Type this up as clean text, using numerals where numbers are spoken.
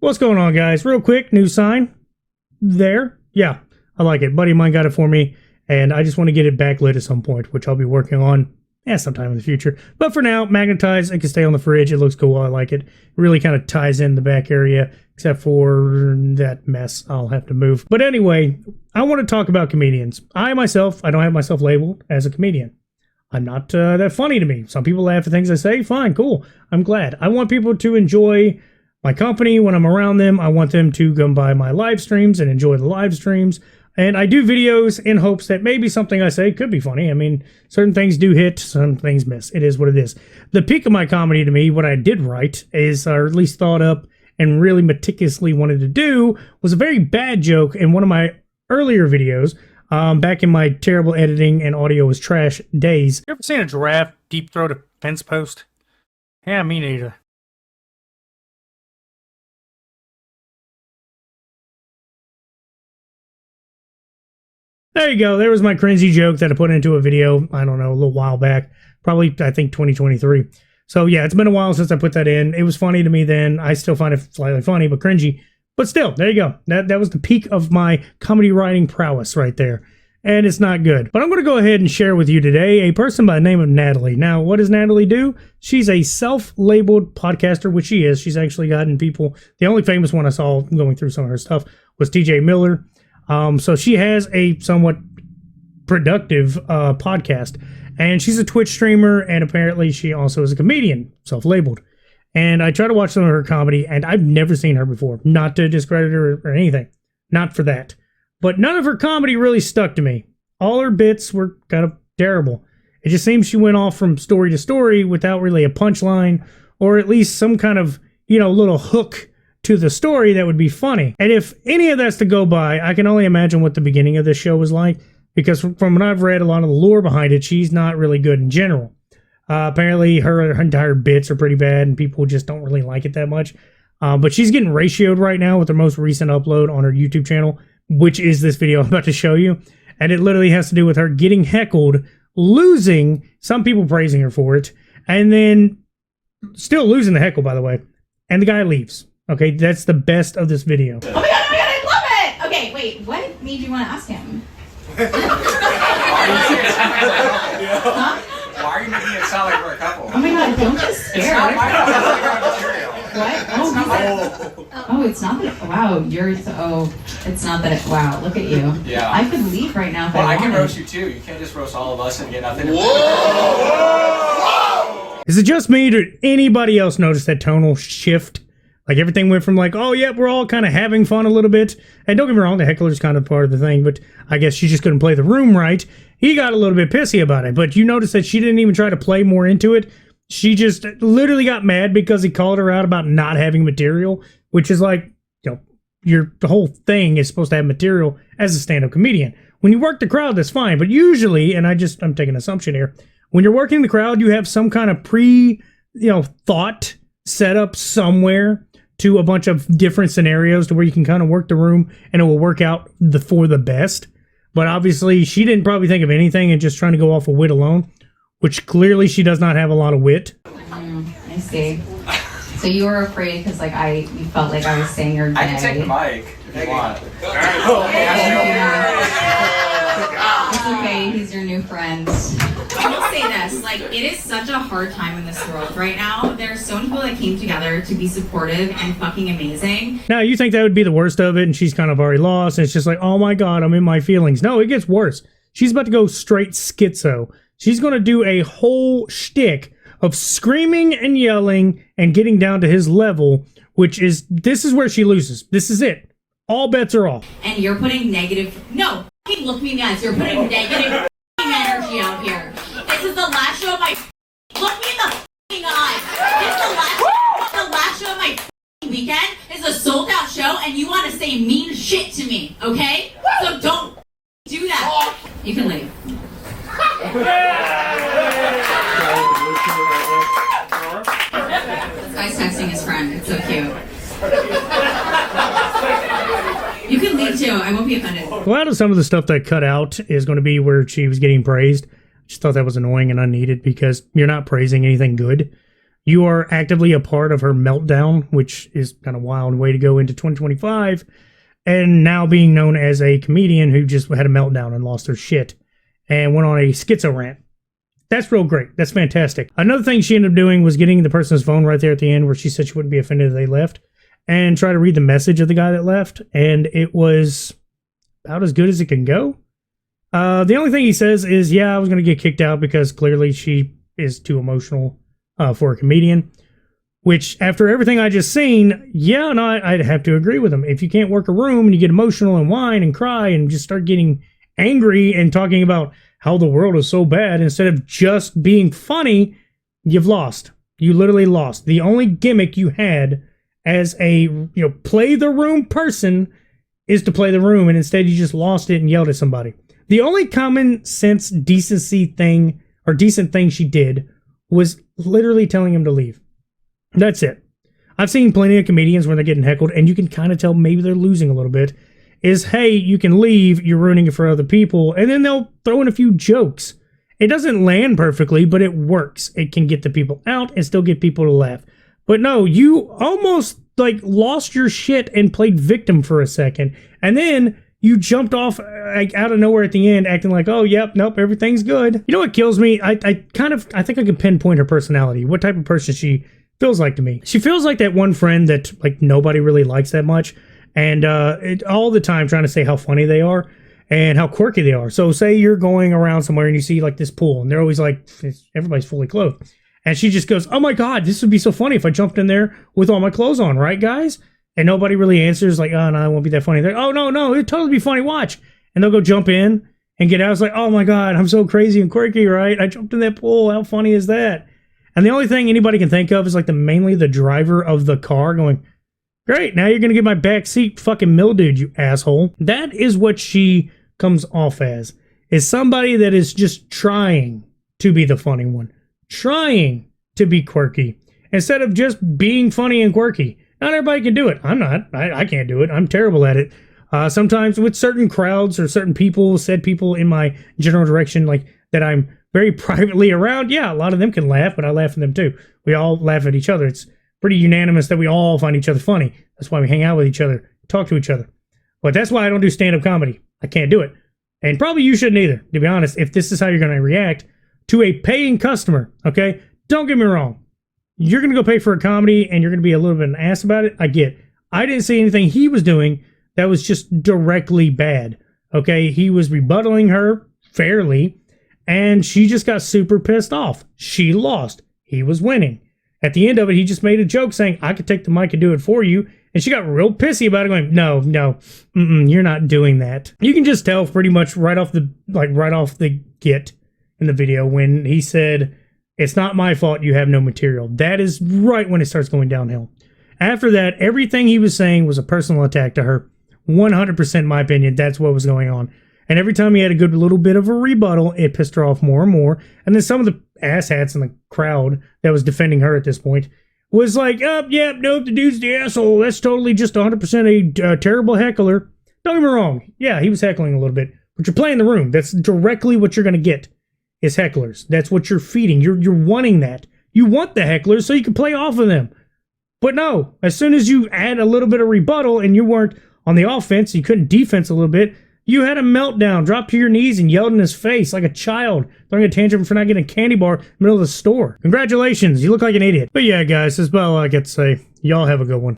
What's going on, guys? Real quick, new sign. There. Yeah, I like it. Buddy of mine got it for me, and I just want to get it backlit at some point, which I'll be working on sometime in the future. But for now, magnetized. It can stay on the fridge. It looks cool. I like it. It really kind of ties in the back area, except for that mess I'll have to move. But anyway, I want to talk about comedians. I don't have myself labeled as a comedian. I'm not that funny to me. Some people laugh at things I say. Fine, cool. I'm glad. I want people to enjoy my company when I'm around them. I want them to come by my live streams and enjoy the live streams. And I do videos in hopes that maybe something I say could be funny. I mean, certain things do hit, some things miss. It is what it is. The peak of my comedy to me, what I did write is, or at least thought up and really meticulously wanted to do, was a very bad joke in one of my earlier videos. Back in my terrible editing and audio was trash days. You ever seen a giraffe deep throat a fence post? Yeah, me neither. There you go. There was my cringy joke that I put into a video, I don't know, a little while back. Probably, I think, 2023. So yeah, it's been a while since I put that in. It was funny to me then. I still find it slightly funny, but cringy. But still, there you go. That was the peak of my comedy writing prowess right there. And it's not good. But I'm going to go ahead and share with you today a person by the name of Natalie. Now, what does Natalie do? She's a self-labeled podcaster, which she is. She's actually gotten people. The only famous one I saw going through some of her stuff was TJ Miller. So she has a somewhat productive podcast. And she's a Twitch streamer, and apparently she also is a comedian, self-labeled. And I try to watch some of her comedy, and I've never seen her before. Not to discredit her or anything. Not for that. But none of her comedy really stuck to me. All her bits were kind of terrible. It just seems she went off from story to story without really a punchline, or at least some kind of, little hook to the story that would be funny. And if any of that's to go by, I can only imagine what the beginning of this show was like, because from what I've read, a lot of the lore behind it, she's not really good in general. Apparently, her entire bits are pretty bad, and people just don't really like it that much. But she's getting ratioed right now with her most recent upload on her YouTube channel, which is this video I'm about to show you. And it literally has to do with her getting heckled, losing, some people praising her for it, and then still losing the heckle, by the way. And the guy leaves. Okay, that's the best of this video. Oh my god, I love it! Okay, wait, what made you want to ask him? Huh? Why are you making it sound like we're a couple? Oh my god, don't get scared. It's not my material. What? Oh, it's not that. Wow, it's not that. Wow, look at you. Yeah. I could leave right now if I I wanted. can roast you too. You can't just roast all of us and get nothing. Whoa! Is it just me, or did anybody else notice that tonal shift? Like everything went from like, oh yeah, we're all kind of having fun a little bit. And don't get me wrong, the heckler's kind of part of the thing, but I guess she just couldn't play the room right. He got a little bit pissy about it, but you notice that she didn't even try to play more into it. She just literally got mad because he called her out about not having material, which is like, the whole thing is supposed to have material as a stand-up comedian. When you work the crowd, that's fine, but usually, and I'm taking an assumption here, when you're working the crowd, you have some kind of thought set up somewhere to a bunch of different scenarios to where you can kind of work the room and it will work out for the best. But obviously, she didn't probably think of anything and just trying to go off of wit alone, which clearly she does not have a lot of wit. I see. So you were afraid because you felt like I was saying your name. I can take the mic if you want. It's okay, he's your new friend. I will say this, it is such a hard time in this world right now. There are so many people that came together to be supportive and fucking amazing. Now, you think that would be the worst of it, and she's kind of already lost, and it's just like, oh my god, I'm in my feelings. No, it gets worse. She's about to go straight schizo. She's going to do a whole shtick of screaming and yelling and getting down to his level, this is where she loses. This is it. All bets are off. And you're putting no, fucking look me in the eyes. You're putting negative energy out here. This is the last show of my, look me in the fucking eyes. This is the last show of my weekend. It's a sold out show and you want to say mean shit to me, okay? So don't do that. You can leave. This guy's texting his friend. It's so cute. You can leave too. I won't be offended. Well, out of some of the stuff that cut out is going to be where she was getting praised. I just thought that was annoying and unneeded because you're not praising anything good. You are actively a part of her meltdown, which is kind of wild way to go into 2025. And now being known as a comedian who just had a meltdown and lost her shit and went on a schizo rant. That's real great. That's fantastic. Another thing she ended up doing was getting the person's phone right there at the end where she said she wouldn't be offended if they left and try to read the message of the guy that left. And it was about as good as it can go. The only thing he says is, yeah, I was going to get kicked out because clearly she is too emotional for a comedian. Which, after everything I just seen, yeah, no, I'd have to agree with him. If you can't work a room and you get emotional and whine and cry and just start getting angry and talking about how the world is so bad instead of just being funny, you've lost. You literally lost. The only gimmick you had as a, play the room person is to play the room, and instead you just lost it and yelled at somebody. The only common sense decency thing or decent thing she did was literally telling him to leave. That's it. I've seen plenty of comedians when they're getting heckled, and you can kind of tell maybe they're losing a little bit, is, hey, you can leave, you're ruining it for other people, and then they'll throw in a few jokes. It doesn't land perfectly, but it works. It can get the people out and still get people to laugh. But no, you almost lost your shit and played victim for a second, and then you jumped off out of nowhere at the end acting like, oh, yep, nope, everything's good. You know what kills me? I think I can pinpoint her personality, what type of person she feels like to me. She feels like that one friend that nobody really likes that much, and all the time trying to say how funny they are and how quirky they are. So say you're going around somewhere and you see this pool, and they're always everybody's fully clothed, and she just goes, oh my god, this would be so funny if I jumped in there with all my clothes on, right guys? And nobody really answers oh no, it won't be that funny. They're, oh no, it'd totally be funny, watch. And they'll go jump in and get out. It's oh my god, I'm so crazy and quirky, right? I jumped in that pool, how funny is that? And the only thing anybody can think of is mainly the driver of the car going, great, now you're going to get my back seat fucking mildewed, you asshole. That is what she comes off as, is somebody that is just trying to be the funny one, trying to be quirky, instead of just being funny and quirky. Not everybody can do it. I'm not. I can't do it. I'm terrible at it. Sometimes with certain crowds or certain people, said people in my general direction, that I'm very privately around, yeah, a lot of them can laugh, but I laugh at them too. We all laugh at each other. It's pretty unanimous that we all find each other funny. That's why we hang out with each other, talk to each other. But that's why I don't do stand-up comedy. I can't do it. And probably you shouldn't either, to be honest, if this is how you're going to react to a paying customer, okay? Don't get me wrong. You're going to go pay for a comedy and you're going to be a little bit an ass about it. I get. I didn't see anything he was doing that was just directly bad, okay? He was rebuttaling her fairly, and she just got super pissed off. She lost. He was winning. At the end of it, he just made a joke saying, I could take the mic and do it for you. And she got real pissy about it, going, no, you're not doing that. You can just tell pretty much right off the get in the video when he said, it's not my fault you have no material. That is right when it starts going downhill. After that, everything he was saying was a personal attack to her. 100% in my opinion, that's what was going on. And every time he had a good little bit of a rebuttal, it pissed her off more and more. And then some of the asshats in the crowd that was defending her at this point was nope, the dude's the asshole. That's totally just 100% a terrible heckler. Don't get me wrong. Yeah, he was heckling a little bit. But you're playing the room. That's directly what you're going to get is hecklers. That's what you're feeding. You're wanting that. You want the hecklers so you can play off of them. But no, as soon as you add a little bit of rebuttal and you weren't on the offense, you couldn't defense a little bit, you had a meltdown, dropped to your knees and yelled in his face like a child, throwing a tantrum for not getting a candy bar in the middle of the store. Congratulations, you look like an idiot. But yeah, guys, that's about all I got to say. Y'all have a good one.